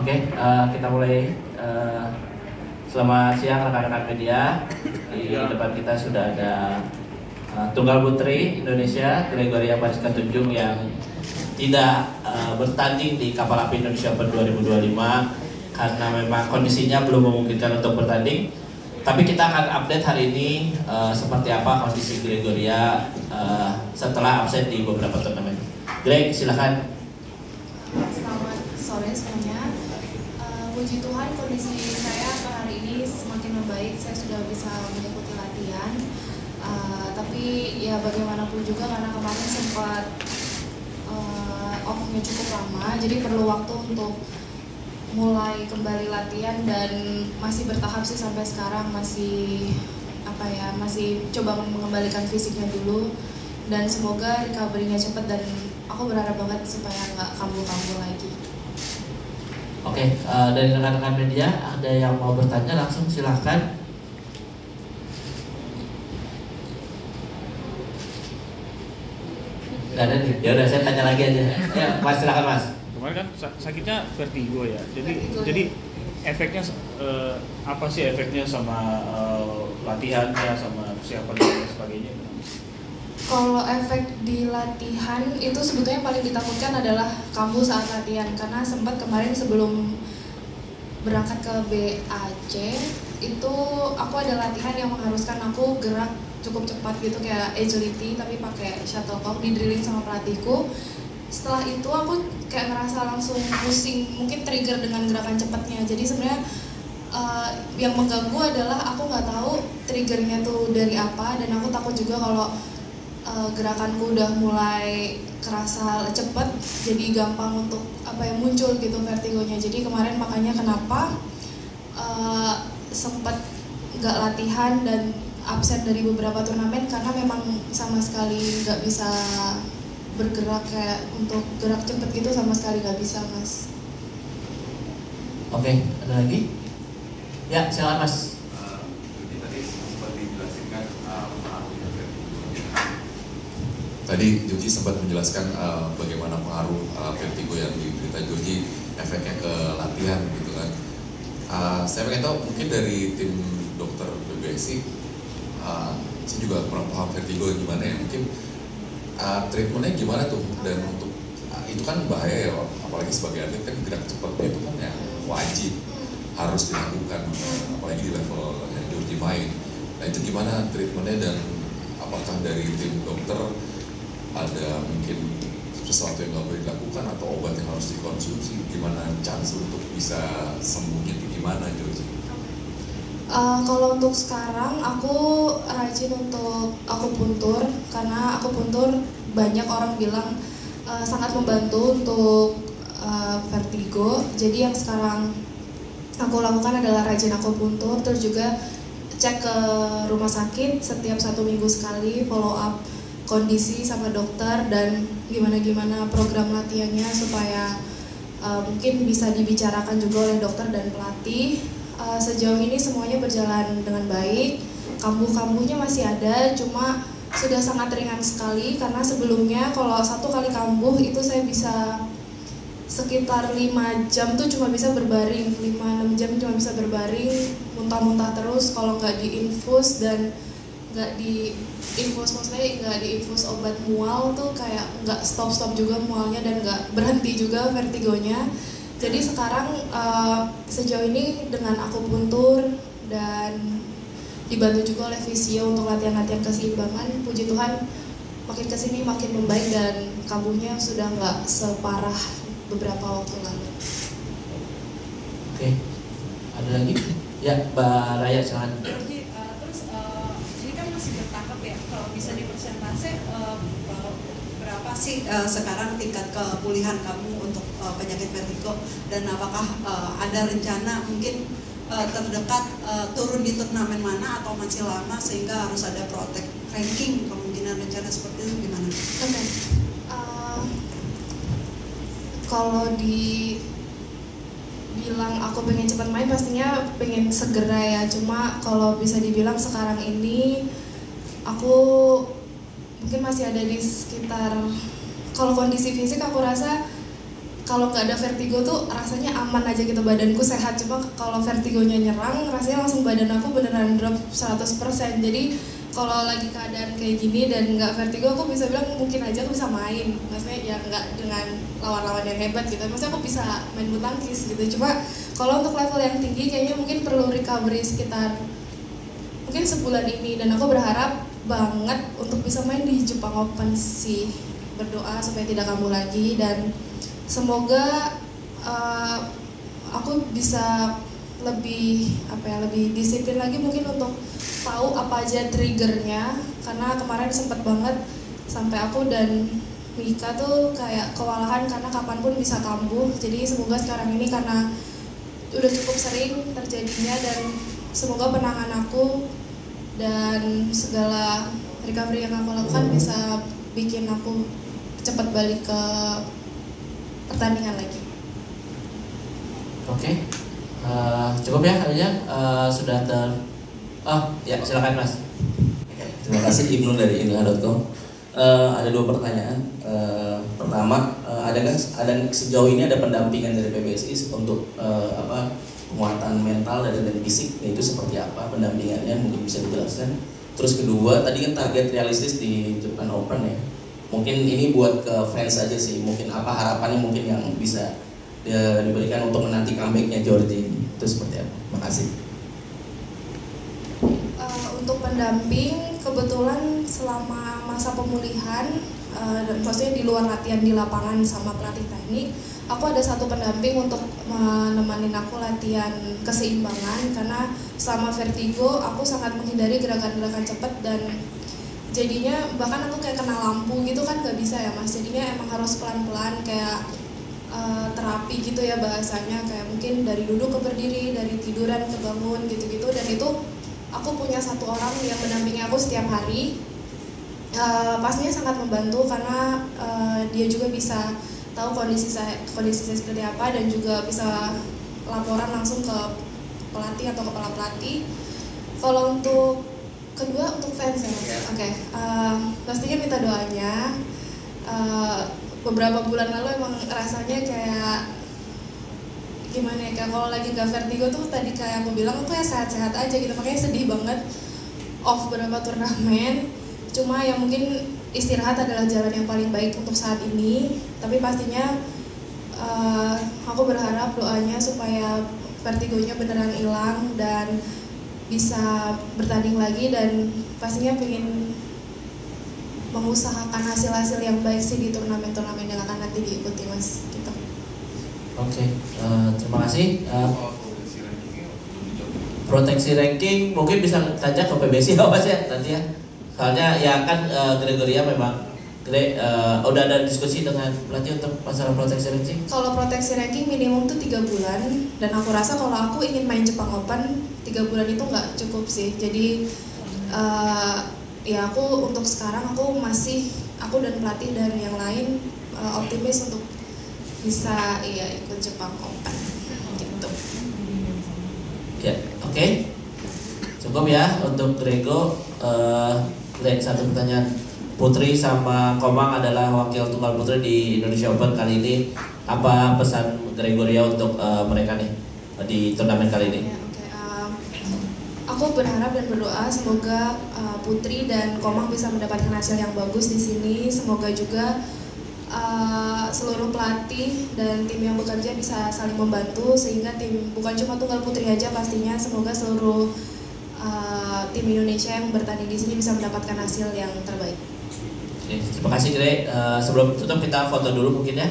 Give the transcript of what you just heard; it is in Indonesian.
Oke, kita mulai. Selamat siang rekan-rekan media. Di depan kita sudah ada tunggal putri Indonesia Gregoria Mariska Tunjung yang tidak bertanding di Kapal Api Indonesia Open 2025 karena memang kondisinya belum memungkinkan untuk bertanding. Tapi kita akan update hari ini seperti apa kondisi Gregoria setelah absen di beberapa turnamen. Greg, silakan. Selamat sore semuanya. Puji Tuhan kondisi saya per hari ini semakin membaik. Saya sudah bisa mengikuti latihan. Tapi ya bagaimanapun juga karena kemarin sempat off-nya cukup lama, jadi perlu waktu untuk mulai kembali latihan dan masih bertahap sih sampai sekarang, masih masih coba mengembalikan fisiknya dulu dan semoga recovery-nya cepat dan aku berharap banget supaya nggak kambuh-kambuh lagi. Oke, dari rekan-rekan media ada yang mau bertanya langsung silahkan. Nggak ada nih, ya udah saya tanya lagi aja. Ya, Mas silakan Mas. Kemarin kan sakitnya vertigo ya, jadi efeknya apa sih efeknya sama latihannya, sama persiapan dan sebagainya? Kalau efek di latihan itu sebetulnya paling ditakutkan adalah kambuh saat latihan, karena sempat kemarin sebelum berangkat ke BAC itu aku ada latihan yang mengharuskan aku gerak cukup cepat gitu kayak agility tapi pakai shuttlecock, di drilling sama pelatihku. Setelah itu aku kayak ngerasa langsung pusing, mungkin trigger dengan gerakan cepatnya. Jadi sebenarnya yang mengganggu adalah aku nggak tahu triggernya tuh dari apa, dan aku takut juga kalau gerakanku udah mulai kerasa cepet jadi gampang untuk yang muncul gitu vertigonya. Jadi kemarin makanya kenapa sempat nggak latihan dan absen dari beberapa turnamen karena memang sama sekali nggak bisa bergerak kayak untuk gerak cepet gitu, sama sekali nggak bisa Mas. Oke, ada lagi? Ya silakan Mas. Tadi Joji sempat menjelaskan bagaimana pengaruh vertigo yang diberita Joji efeknya ke latihan gitu kan. Saya pengen tahu mungkin dari tim dokter PBSI, saya juga kurang paham vertigo gimana ya, mungkin treatmentnya gimana tuh, dan untuk itu kan bahaya ya, apalagi sebagai atlet kan gerak cepat itu kan ya wajib harus dilakukan, apalagi di level yang Joji main. Nah itu gimana treatmentnya, dan apakah dari tim dokter ada mungkin sesuatu yang nggak boleh dilakukan atau obat yang harus dikonsumsi, gimana chance untuk bisa sembuhnya itu gimana Joji? Kalau untuk sekarang aku rajin untuk akupuntur, karena akupuntur banyak orang bilang sangat membantu untuk vertigo. Jadi yang sekarang aku lakukan adalah rajin akupuntur, terus juga cek ke rumah sakit setiap 1 minggu sekali, follow up kondisi sama dokter dan gimana program latihannya supaya mungkin bisa dibicarakan juga oleh dokter dan pelatih. Sejauh ini semuanya berjalan dengan baik, kambuh-kambuhnya masih ada, cuma sudah sangat ringan sekali karena sebelumnya kalau 1 kali kambuh itu saya bisa sekitar 5 jam tuh cuma bisa berbaring, 5-6 jam cuma bisa berbaring, muntah-muntah terus kalau nggak diinfus dan nggak diinfus, maksudnya nggak diinfus obat mual tuh kayak nggak stop juga mualnya dan nggak berhenti juga vertigonya. Jadi sekarang sejauh ini dengan akupuntur dan dibantu juga oleh fisio untuk latihan-latihan keseimbangan, puji Tuhan makin kesini makin membaik dan kambuhnya sudah nggak separah beberapa waktu lalu. Oke, ada lagi? Ya, Mbak Raya silakan. Terus ini kan masih bertahap ya, kalau bisa dipersentase berapa sih sekarang tingkat kepulihan kamu untuk penyakit vertigo, dan apakah ada rencana mungkin terdekat turun di turnamen mana atau masih lama sehingga harus ada protect ranking, kemungkinan rencana seperti itu gimana? Oke. Kalau dibilang aku pengen cepat main pastinya pengen segera ya, cuma kalau bisa dibilang sekarang ini aku mungkin masih ada di sekitar, kalau kondisi fisik aku rasa kalau nggak ada vertigo tuh rasanya aman aja gitu, badanku sehat. Cuma kalau vertigonya nyerang rasanya langsung badan aku beneran drop 100%. Jadi kalau lagi keadaan kayak gini dan nggak vertigo, aku bisa bilang mungkin aja aku bisa main. Maksudnya ya nggak dengan lawan-lawan yang hebat gitu, maksudnya aku bisa main bulu tangkis gitu. Cuma kalau untuk level yang tinggi kayaknya mungkin perlu recovery sekitar mungkin sebulan ini, dan aku berharap banget untuk bisa main di Jepang Open sih. Berdoa supaya tidak kambuh lagi, dan semoga aku bisa lebih lebih disiplin lagi mungkin untuk tahu apa aja triggernya, karena kemarin sempet banget sampai aku dan Mika tuh kayak kewalahan karena kapanpun bisa kambuh. Jadi semoga sekarang ini karena udah cukup sering terjadinya, dan semoga penanganan aku dan segala recovery yang aku lakukan bisa bikin aku cepat balik ke pertandingan lagi. Oke. Cukup ya kayaknya sudah ya silakan Mas. Terima kasih Ibnu dari Indra.com. Ada 2 pertanyaan. Pertama, ada sejauh ini ada pendampingan dari PBSI untuk penguatan mental dan fisik, itu seperti apa pendampingannya, mungkin bisa dijelaskan. Terus kedua, tadi kan target realistis di Japan Open ya. Mungkin ini buat ke fans aja sih, mungkin apa harapannya mungkin yang bisa diberikan untuk menanti comebacknya Georgie itu seperti apa? Makasih. Untuk pendamping, kebetulan selama masa pemulihan dan maksudnya di luar latihan di lapangan sama pelatih teknik, aku ada satu pendamping untuk menemani aku latihan keseimbangan, karena selama vertigo aku sangat menghindari gerakan-gerakan cepat, dan jadinya bahkan aku kayak kena lampu gitu kan nggak bisa ya Mas, jadinya emang harus pelan-pelan kayak terapi gitu ya bahasanya, kayak mungkin dari duduk ke berdiri, dari tiduran ke bangun gitu-gitu. Dan itu aku punya satu orang yang mendampingi aku setiap hari. Pastinya sangat membantu karena dia juga bisa tahu kondisi saya seperti apa, dan juga bisa laporan langsung ke pelatih atau kepala pelatih. Kalau untuk kedua, untuk fans ya, oke. Pastinya minta doanya. Beberapa bulan lalu emang rasanya kayak gimana ya, kayak kalau lagi gak vertigo tuh tadi kayak aku bilang aku ya sehat-sehat aja gitu, makanya sedih banget off beberapa turnamen. Cuma ya mungkin istirahat adalah jalan yang paling baik untuk saat ini, tapi pastinya aku berharap doanya supaya vertigonya beneran hilang dan bisa bertanding lagi, dan pastinya pengen mengusahakan hasil-hasil yang baik sih di turnamen-turnamen yang akan nanti diikuti Mas gitu. Oke, terima kasih. Proteksi ranking mungkin bisa tanya ke PBSI ya Mas ya nanti ya. Soalnya ya kan Gregoria memang udah ada diskusi dengan pelatih untuk masalah proteksi ranking. Kalau proteksi ranking minimum tuh 3 bulan, dan aku rasa kalau aku ingin main Jepang Open 3 bulan itu nggak cukup sih. Jadi ya aku untuk sekarang aku dan pelatih dan yang lain optimis untuk bisa ikut Jepang Open gitu. Ya, oke. Cukup ya untuk Grego. Satu pertanyaan, Putri sama Komang adalah wakil tunggal putri di Indonesia Open kali ini. Apa pesan Gregoria untuk mereka nih di turnamen kali ini? Ya, aku berharap dan berdoa semoga Putri dan Komang bisa mendapatkan hasil yang bagus di sini. Semoga juga seluruh pelatih dan tim yang bekerja bisa saling membantu, sehingga tim bukan cuma tunggal putri aja, pastinya semoga seluruh tim Indonesia yang bertanding di sini bisa mendapatkan hasil yang terbaik. Terima kasih Gre. Sebelum tutup kita foto dulu mungkin ya.